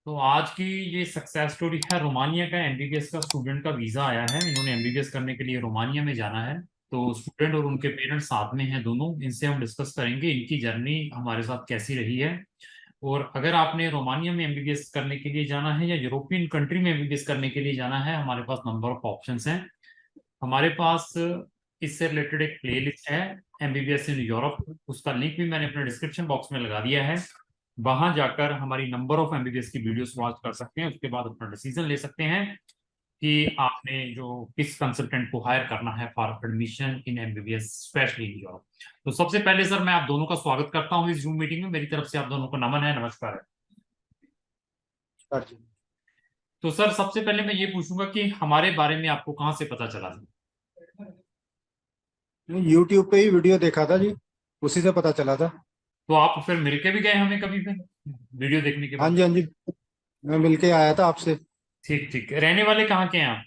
तो आज की ये सक्सेस स्टोरी है रोमानिया का। एमबीबीएस का स्टूडेंट का वीजा आया है, इन्होंने एमबीबीएस करने के लिए रोमानिया में जाना है। तो स्टूडेंट और उनके पेरेंट्स साथ में हैं दोनों, इनसे हम डिस्कस करेंगे इनकी जर्नी हमारे साथ कैसी रही है। और अगर आपने रोमानिया में एमबीबीएस करने के लिए जाना है या यूरोपियन कंट्री में एमबीबीएस करने के लिए जाना है, हमारे पास नंबर ऑफ ऑप्शंस हैं। हमारे पास इससे रिलेटेड एक प्ले लिस्ट है, एमबीबीएस इन यूरोप। उसका लिंक भी मैंने अपने डिस्क्रिप्शन बॉक्स में लगा दिया है। वहां जाकर हमारी नंबर ऑफ एमबीबीएस की वीडियोस वॉच कर सकते हैं, उसके बाद अपना डिसीजन ले सकते हैं कि आपने जो किस कंसल्टेंट को हायर करना है for admission in MBBS specially in Europe. तो सबसे पहले सर, मैं आप दोनों का स्वागत करता हूं इस जूम मीटिंग में। मेरी तरफ से आप दोनों को नमन है, नमस्कार है। अच्छा। तो सर, सबसे पहले मैं ये पूछूंगा कि हमारे बारे में आपको कहाँ से पता चला था? यूट्यूब पे ही वीडियो देखा था जी, उसी से पता चला था। तो आप फिर मिलके भी गए हमें कभी फिर वीडियो देखने के हाँ बाद? जी, हाँ जी। मैं मिलके आया था आपसे। ठीक ठीक। रहने वाले कहाँ के हैं आप?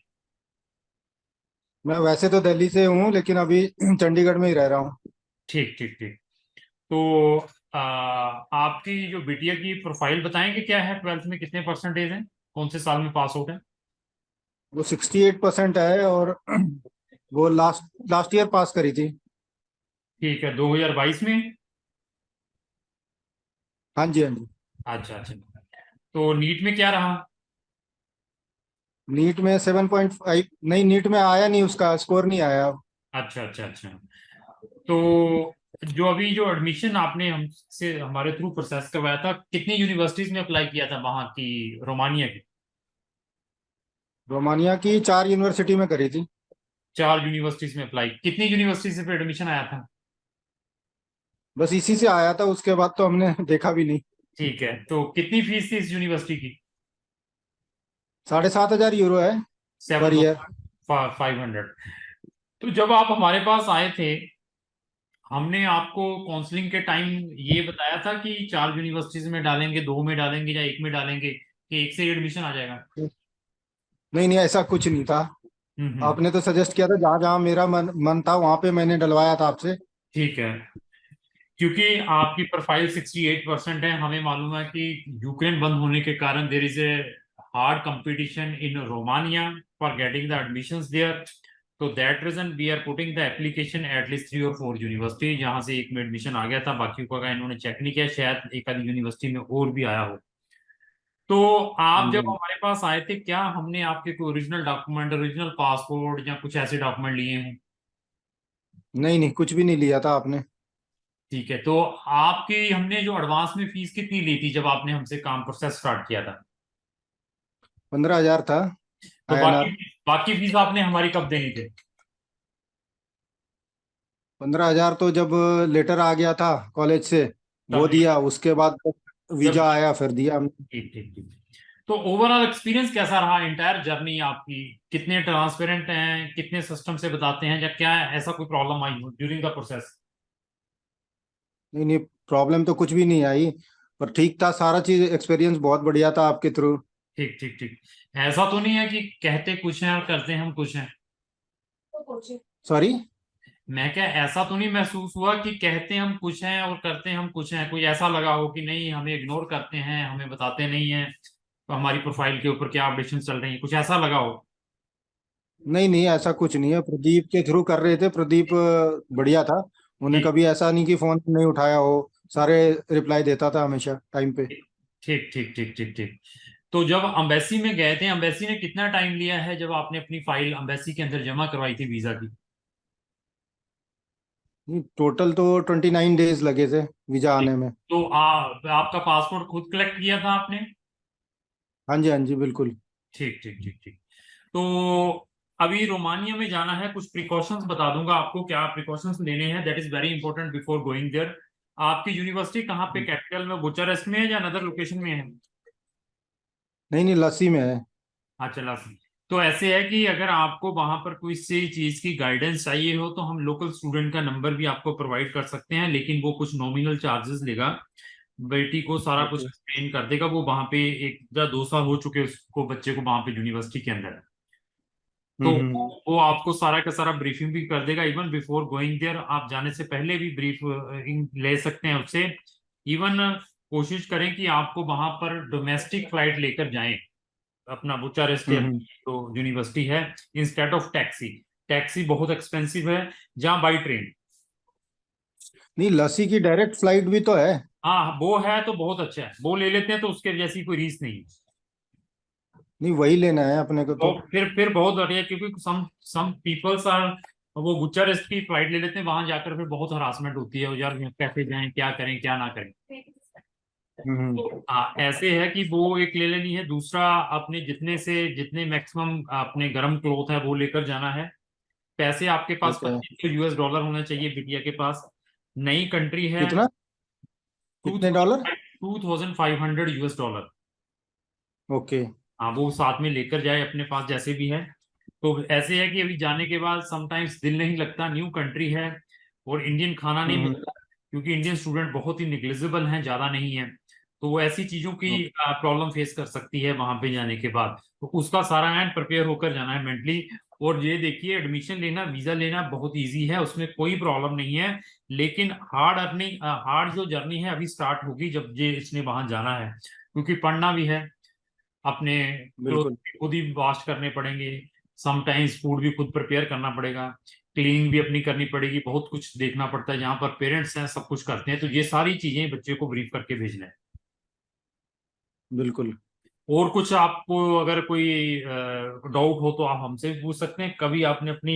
मैं वैसे तो दिल्ली से हूँ, लेकिन अभी चंडीगढ़ में ही रह रहा हूँ। ठीक ठीक ठीक। तो आपकी जो बिटिया की प्रोफाइल बताएंगे, क्या है, ट्वेल्थ में कितने परसेंटेज हैं, कौन से साल में पास आउट है? वो 68% है, और वो लास्ट लास्ट ईयर पास करी थी। ठीक है, 2022 में। हाँ जी, हाँ जी। अच्छा अच्छा। तो नीट में क्या रहा? नीट में 7.5 नहीं, नीट में आया नहीं, उसका स्कोर नहीं आया। अच्छा अच्छा अच्छा। तो जो अभी जो एडमिशन आपने हमसे हमारे थ्रू प्रोसेस करवाया था, कितनी यूनिवर्सिटीज में अप्लाई किया था वहां की, रोमानिया की? रोमानिया की 4 यूनिवर्सिटी में करी थी। 4 यूनिवर्सिटीज में अप्लाई। कितनी यूनिवर्सिटी से फिर एडमिशन आया था? बस इसी से आया था, उसके बाद तो हमने देखा भी नहीं। ठीक है, तो कितनी फीस थी इस यूनिवर्सिटी की? 7,500 यूरो है सेवन पर ईयर। 500। तो जब आप हमारे पास आए थे, हमने आपको काउंसलिंग के टाइम ये बताया था कि 4 यूनिवर्सिटीज में डालेंगे, 2 में डालेंगे या 1 में डालेंगे, कि एक से एडमिशन आ जाएगा? नहीं नहीं, ऐसा कुछ नहीं था। हम्म। आपने तो सजेस्ट किया था, जहाँ जहाँ मेरा मन था वहां पे मैंने डलवाया था आपसे। ठीक है। क्योंकि आपकी प्रोफाइल 68% है, हमें मालूम है कि यूक्रेन बंद होने के कारण there is a hard competition in Romania for getting the admissions there. तो that reason we are putting the application at least 3 और 4 यूनिवर्सिटी, जहां से एक में एडमिशन आ गया था, बाकी का इन्होंने चेक नहीं किया, शायद एक आधी यूनिवर्सिटी में और भी आया हो। तो आप हाँ जब जी। हमारे पास आए थे, क्या हमने आपके कोई ओरिजिनल डॉक्यूमेंट, ओरिजिनल पासपोर्ट या कुछ ऐसे डॉक्यूमेंट लिए हैं? नहीं नहीं, कुछ भी नहीं लिया था आपने। ठीक है। तो आपकी हमने जो एडवांस में फीस कितनी ली थी जब आपने हमसे काम प्रोसेस स्टार्ट किया था? 15,000 था। तो बाकी INR। बाकी फीस आपने हमारी कब देनी थी? 15,000 तो जब लेटर आ गया था कॉलेज से, तब वो दी? दिया। उसके बाद जब वीजा आया फिर दिया हमने। ठीक ठीक ठीक। तो ओवरऑल एक्सपीरियंस कैसा रहा, इंटायर जर्नी आपकी? कितने ट्रांसपेरेंट हैं, कितने सिस्टम से बताते हैं, या क्या ऐसा कोई प्रॉब्लम आई हो ड्यूरिंग द प्रोसेस? नहीं नहीं, प्रॉब्लम तो कुछ भी नहीं आई। पर ठीक था सारा चीज, एक्सपीरियंस बहुत बढ़िया था आपके थ्रू। ठीक ठीक ठीक। ऐसा तो नहीं है कि कहते कुछ हैं और करते हम कुछ हैं? सॉरी। मैं क्या, ऐसा तो नहीं महसूस हुआ कि कहते हम कुछ हैं और करते हम कुछ हैं? कोई ऐसा लगा हो कि नहीं, हमें इग्नोर करते हैं, हमें बताते नहीं हैं तो हमारी प्रोफाइल के ऊपर क्या अपडेशन चल रही है, कुछ ऐसा लगा हो? नहीं नहीं, ऐसा कुछ नहीं है। प्रदीप के थ्रू कर रहे थे। प्रदीप बढ़िया था। उन्हें ठीक कभी ऐसा नहीं कि फोन नहीं उठाया हो। सारे रिप्लाई देता था हमेशा टाइम पे। ठीक ठीक ठीक ठीक ठीक। तो जब अम्बेसी में गए थे, अम्बेसी ने कितना टाइम लिया है जब आपने अपनी फाइल अम्बेसी के अंदर जमा करवाई थी वीजा की? टोटल तो 29 डेज लगे थे वीजा ठीक। आने में। तो आपका पासपोर्ट खुद कलेक्ट किया था आपने? हाँ जी, हाँ जी, बिल्कुल। ठीक ठीक ठीक ठीक। तो अभी रोमानिया में जाना है, कुछ प्रिकॉशंस बता दूंगा आपको क्या प्रिकॉशंस लेने हैं, that is very important before going there. आपकी यूनिवर्सिटी कहाँ पे, कैपिटल में बुचारेस्ट में है या अनदर लोकेशन में है? नहीं नहीं, लस्सी में है। हाँ, चला सी। तो ऐसे है कि अगर आपको वहां पर कोई सी चीज की गाइडेंस चाहिए हो तो हम लोकल स्टूडेंट का नंबर भी आपको प्रोवाइड कर सकते हैं, लेकिन वो कुछ नॉमिनल चार्जेस लेगा। बेटी को सारा कुछ ओके। एक्सप्लेन कर देगा, वो वहां पे 1 या 2 साल हो चुके उसको, बच्चे को वहां पे यूनिवर्सिटी के अंदर। तो हम्म। वो आपको सारा का सारा ब्रीफिंग भी कर देगा, इवन बिफोर गोइंग देयर। आप जाने से पहले भी ब्रीफ ले सकते हैं उससे। इवन कोशिश करें कि आपको वहां पर डोमेस्टिक फ्लाइट लेकर जाएं, अपना बुचारेस्ट या हम्म। जो यूनिवर्सिटी है, इंस्टेड ऑफ टैक्सी। टैक्सी बहुत एक्सपेंसिव है, जहाँ बाई ट्रेन। नहीं, लस्सी की डायरेक्ट फ्लाइट भी तो है। हाँ वो है तो बहुत अच्छा है, वो ले लेते हैं, तो उसके जैसी कोई रीस नहीं है। नहीं, वही लेना है अपने को तो तो। फिर बहुत बढ़िया, क्योंकि सम पीपल्स आर, वो बुचारेस्ट की फ्लाइट ले लेते हैं, वहां जाकर फिर बहुत हरासमेंट होती है, यार कैसे जाएं, क्या करें क्या ना करें। हम्म। तो हाँ, ऐसे है कि वो एक ले लेनी है। दूसरा, अपने जितने मैक्सिमम अपने गर्म क्लोथ है वो लेकर जाना है। पैसे आपके पास ठीक है। 25 US डॉलर होना चाहिए बिटिया के पास। नई कंट्री है। कितना? टू कितने डॉलर? 2500 US dollar. ओके। हाँ, वो साथ में लेकर जाए अपने पास जैसे भी है। तो ऐसे है कि अभी जाने के बाद समटाइम्स दिल नहीं लगता, न्यू कंट्री है, और इंडियन खाना नहीं हम्म। मिलता, क्योंकि इंडियन स्टूडेंट बहुत ही निग्लिजिबल हैं, ज्यादा नहीं है। तो वो ऐसी चीजों की ओके। प्रॉब्लम फेस कर सकती है वहां पे जाने के बाद। तो उसका सारा एंड प्रिपेयर होकर जाना है मेंटली। और ये देखिए, एडमिशन लेना, वीजा लेना बहुत इजी है, उसमें कोई प्रॉब्लम नहीं है। लेकिन हार्ड जो जर्नी है अभी स्टार्ट होगी जब ये इसने वहां जाना है, क्योंकि पढ़ना भी है, अपने क्लोथ बिल्कुल। खुद ही वॉश करने पड़ेंगे, समटाइम्स फूड भी खुद प्रिपेयर करना पड़ेगा, क्लीनिंग भी अपनी करनी पड़ेगी, बहुत कुछ देखना पड़ता है। जहाँ पर पेरेंट्स हैं सब कुछ करते हैं, तो ये सारी चीजें बच्चे को ब्रीफ करके भेजना है। बिल्कुल। और कुछ आपको अगर कोई डाउट हो तो आप हमसे भी पूछ सकते हैं। कभी आपने अपनी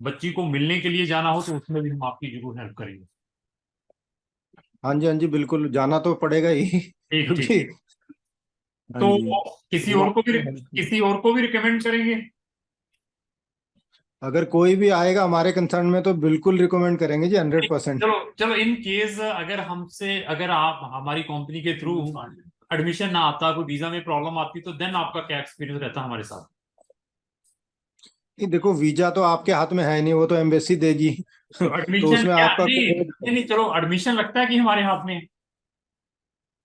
बच्ची को मिलने के लिए जाना हो तो उसमें भी हम आपकी जरूर हेल्प करेंगे। हाँ जी, हाँ जी, बिल्कुल जाना तो पड़ेगा ही ठीक ठीक क्योंकि। ठीक। हाँ तो जी। वो किसी और को भी रिकमेंड करेंगे। अगर कोई भी आएगा हमारे कंसर्न में तो बिल्कुल रिकमेंड करेंगे जी, 100%। चलो चलो, इन केस अगर आप हमारी कंपनी के थ्रू एडमिशन ना आता, कोई वीजा में प्रॉब्लम आती, तो देन आपका क्या एक्सपीरियंस रहता हमारे साथ। ये देखो, वीजा तो आपके हाथ में है नहीं, वो तो एम्बेसी देगी तो तो एडमिशन उसमें क्या, आपका नहीं कोई नहीं नहीं, चलो एडमिशन लगता है कि हमारे हाथ में है।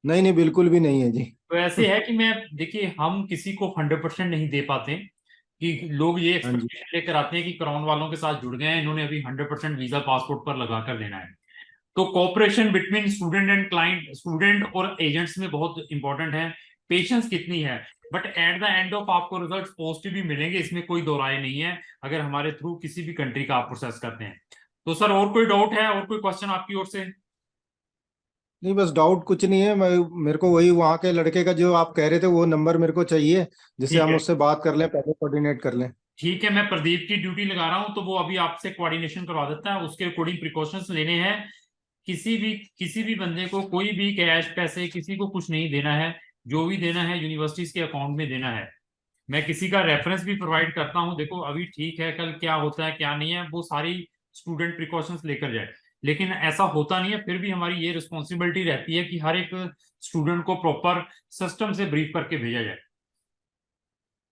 नहीं, नहीं, बिल्कुल भी नहीं है जी तो ऐसे है कि मैं, देखिए, हम किसी को 100% नहीं दे पाते, कि लोग ये हाँ जी। एक्सपेक्टेशन लेकर आते हैं कि क्राउन वालों के साथ जुड़ गए हैं, इन्होंने अभी 100% वीजा पासपोर्ट पर लगा कर देना है। तो cooperation between student and client, student और एजेंट्स में बहुत इंपॉर्टेंट है। पेशेंस कितनी है, but at the end of आपको रिजल्ट पॉजिटिव भी मिलेंगे, इसमें कोई दो राय नहीं है, अगर हमारे थ्रू किसी भी कंट्री का आप प्रोसेस करते हैं। तो सर, और कोई डाउट है, और कोई क्वेश्चन आपकी ओर से। नहीं, बस डाउट कुछ नहीं है। मेरे को वही वहाँ के लड़के का जो आप कह रहे थे वो नंबर मेरे को चाहिए, जिससे ठीक हम है, उससे बात कर लें, पहले कोऑर्डिनेट कर लें। ठीक है, मैं प्रदीप की ड्यूटी लगा रहा हूं, तो वो अभी आपसे कोऑर्डिनेशन करवा देता है, उसके अकॉर्डिंग प्रिकॉशंस लेने हैं। किसी भी बंदे को कोई भी कैश पैसे किसी को कुछ नहीं देना है, जो भी देना है यूनिवर्सिटीज के अकाउंट में देना है। मैं किसी का रेफरेंस भी प्रोवाइड करता हूं, देखो अभी ठीक है, कल क्या होता है क्या नहीं है, वो सारी स्टूडेंट प्रिकॉशंस लेकर जाए। लेकिन ऐसा होता नहीं है, फिर भी हमारी ये रिस्पॉन्सिबिलिटी रहती है कि हर एक स्टूडेंट को प्रॉपर सिस्टम से ब्रीफ करके भेजा जाए।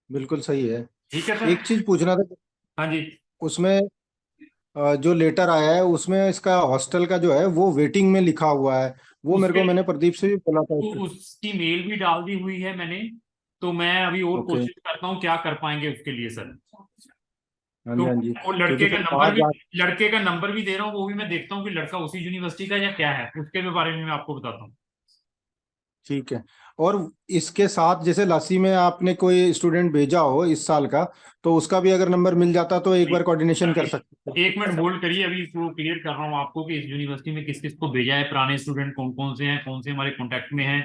बिल्कुल सही है। ठीक है सर। एक चीज पूछना था। हाँ जी। उसमें जो लेटर आया है उसमें इसका हॉस्टल का जो है वो वेटिंग में लिखा हुआ है। वो मेरे को, उसके मैंने प्रदीप से भी बोला था तो उसका। उसकी मेल भी डाल दी हुई है मैंने। तो मैं अभी और ओके। कोशिश करता हूँ क्या कर पाएंगे उसके लिए सर। हाँ तो जी, हाँ जी। वो क्योंकि लड़के का फिर नंबर बाहर भी जा। लड़के का नंबर भी दे रहा हूँ, वो भी मैं देखता हूँ कि लड़का उसी यूनिवर्सिटी का या क्या है, उसके भी बारे में मैं आपको बताता हूँ। ठीक है। और इसके साथ जैसे लस्सी में आपने कोई स्टूडेंट भेजा हो इस साल का, तो उसका भी अगर नंबर मिल जाता तो एक बार कोऑर्डिनेशन कर सकते थे। एक मिनट होल्ड करिए, अभी इसको क्लियर कर रहा हूँ आपको कि इस यूनिवर्सिटी में किस किस को भेजा है, पुराने स्टूडेंट कौन कौन से हैं, कौन से हमारे कॉन्टेक्ट में हैं।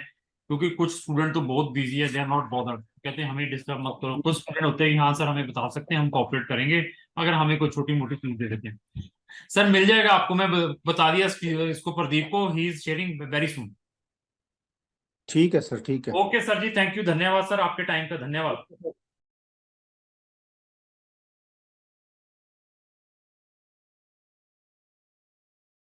क्योंकि कुछ स्टूडेंट तो बहुत बिजी है, दे आर नॉट बॉदर्ड, कहते हैं हमें डिस्टर्ब मत करो। कुछ स्टूडेंट होते हैं कि हाँ सर हमें बता सकते हैं, हम कॉपरेट करेंगे, अगर हमें कोई छोटी मोटी चीज दे देते हैं। सर मिल जाएगा आपको, मैं बता दिया इसको प्रदीप को, he is sharing very soon. ठीक है सर, ठीक है। Okay sir ji, thank you, धन्यवाद सर, आपके टाइम का धन्यवाद।